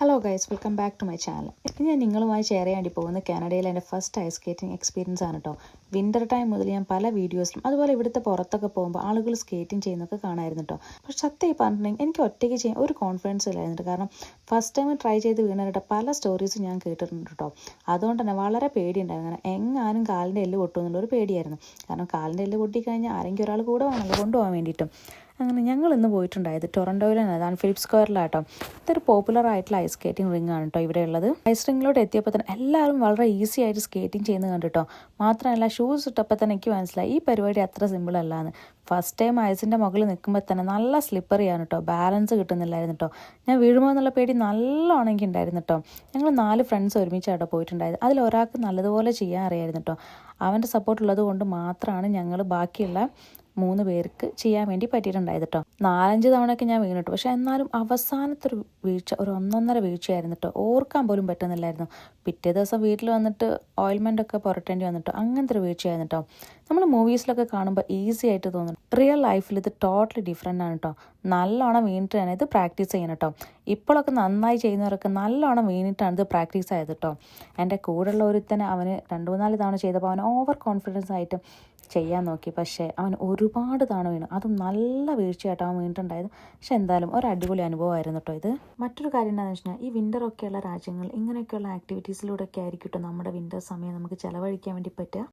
Hello guys, welcome back to my channel. ഞാൻ നിങ്ങളുമായി share ചെയ്യാൻ വേണ്ടി പോകുന്നത് കാനഡയിലെ എൻ്റെ ഫസ്റ്റ് ഐസ് സ്കേറ്റിംഗ് എക്സ്പീരിയൻസ് ആണ് കേട്ടോ. വിൻ്റർ ടൈം മുതൽ ഞാൻ പല വീഡിയോസിലും അതുപോലെ ഇവിടുത്തെ പുറത്തൊക്കെ പോകുമ്പോൾ ആളുകൾ സ്കേറ്റിംഗ് ചെയ്യുന്നതൊക്കെ കാണായിരുന്നു കേട്ടോ. പക്ഷെ സത്യമായി പറഞ്ഞിട്ടുണ്ടെങ്കിൽ എനിക്ക് ഒറ്റയ്ക്ക് ചെയ്യാൻ ഒരു കോൺഫിഡൻസ് ഇല്ലായിരുന്നു. കാരണം ഫസ്റ്റ് ടൈം ട്രൈ ചെയ്ത് വീണവരുടെ പല സ്റ്റോറീസും ഞാൻ കേട്ടിട്ടുണ്ട് കേട്ടോ. അതുകൊണ്ട് തന്നെ വളരെ പേടിയുണ്ടായിരുന്നു. കാരണം എങ്ങാനും കാലിൻ്റെ എല്ല് പൊട്ടുമെന്നുള്ളൊരു പേടിയായിരുന്നു. കാരണം കാലിൻ്റെ എല്ല് പൊട്ടിക്കഴിഞ്ഞാൽ ആരെങ്കിലും ഒരാൾ കൂടെ വേണമല്ലോ കൊണ്ടുപോകാൻ വേണ്ടിയിട്ടും. അങ്ങനെ ഞങ്ങൾ ഇന്ന് പോയിട്ടുണ്ടായത് ടൊറൻറ്റോയിലാണ്. അതാണ് ഫിലിപ്പ് സ്ക്വയറിലാട്ടോ. ഇതൊരു പോപ്പുലർ ആയിട്ടുള്ള ഐസ് സ്കേറ്റിംഗ് റിംഗ് ആണ് കേട്ടോ ഇവിടെ ഉള്ളത്. ഐസ് റിംഗിലോട്ട് എത്തിയപ്പോൾ തന്നെ എല്ലാവരും വളരെ ഈസി ആയിട്ട് സ്കേറ്റിംഗ് ചെയ്യുന്നത് കണ്ടിട്ടോ. മാത്രമല്ല ഷൂസ് ഇട്ടപ്പോൾ തന്നെ എനിക്ക് മനസ്സിലായി ഈ പരിപാടി അത്ര സിമ്പിൾ അല്ലാന്ന്. ഫസ്റ്റ് ടൈം ഐസിൻ്റെ മുകളിൽ നിൽക്കുമ്പോൾ തന്നെ നല്ല സ്ലിപ്പറിയാണ് കേട്ടോ. ബാലൻസ് കിട്ടുന്നില്ലായിരുന്നു കേട്ടോ. ഞാൻ വീഴുമോ എന്നുള്ള പേടി നല്ലോണം എനിക്ക് ഉണ്ടായിരുന്നു കേട്ടോ. ഞങ്ങൾ 4 ഫ്രണ്ട്സ് ഒരുമിച്ചാട്ടോ പോയിട്ടുണ്ടായത്. അതിൽ ഒരാൾക്ക് നല്ലതുപോലെ ചെയ്യാൻ അറിയായിരുന്നു കേട്ടോ. അവൻ്റെ സപ്പോർട്ട് ഉള്ളത് കൊണ്ട് മാത്രമാണ് ഞങ്ങൾ ബാക്കിയുള്ള 3 പേർക്ക് ചെയ്യാൻ വേണ്ടി പറ്റിയിട്ടുണ്ടായത് കേട്ടോ. 4-5 തവണയൊക്കെ ഞാൻ വീണിട്ടു. പക്ഷെ എന്നാലും അവസാനത്തെ ഒരു വീഴ്ച ഒരു 1.5 വീഴ്ചയായിരുന്നു കേട്ടോ. ഓർക്കാൻ പോലും പറ്റുന്നില്ലായിരുന്നു. പിറ്റേ ദിവസം വീട്ടിൽ വന്നിട്ട് ഓയിൽമെൻ്റ് ഒക്കെ പുരട്ടേണ്ടി വന്നിട്ടോ. അങ്ങനത്തെ ഒരു വീഴ്ചയായിരുന്നു കേട്ടോ. നമ്മൾ മൂവീസിലൊക്കെ കാണുമ്പോൾ ഈസി ആയിട്ട് തോന്നും. റിയൽ ലൈഫിൽ ഇത് ടോട്ടലി ഡിഫറെൻ്റ് ആണ് കേട്ടോ. നല്ലോണം വീണിട്ട് തന്നെ ഇത് പ്രാക്ടീസ് ചെയ്യണം കേട്ടോ. ഇപ്പോഴൊക്കെ നന്നായി ചെയ്യുന്നവരൊക്കെ നല്ലോണം വീണിട്ടാണ് ഇത് പ്രാക്ടീസ് ആയത് കേട്ടോ. എൻ്റെ കൂടെയുള്ള ഒരുത്തന്നെ അവന് 2-3 തവണ ചെയ്തപ്പോൾ അവന് ഓവർ കോൺഫിഡൻസ് ആയിട്ട് ചെയ്യാൻ നോക്കി. പക്ഷേ അവൻ ഒരുപാട് തവണ വീണു. അതും നല്ല വീഴ്ചയായിട്ട് അവൻ വീണിട്ടുണ്ടായത്. പക്ഷെ എന്തായാലും ഒരു അടിപൊളി അനുഭവമായിരുന്നു കേട്ടോ ഇത്. മറ്റൊരു കാര്യം എന്താണെന്ന് വെച്ച് കഴിഞ്ഞാൽ ഈ വിൻ്ററൊക്കെയുള്ള രാജ്യങ്ങൾ ഇങ്ങനെയൊക്കെയുള്ള ആക്ടിവിറ്റീസിലൂടെയൊക്കെ ആയിരിക്കും കേട്ടോ നമ്മുടെ വിൻ്റർ സമയം നമുക്ക് ചിലവഴിക്കാൻ വേണ്ടി പറ്റുക.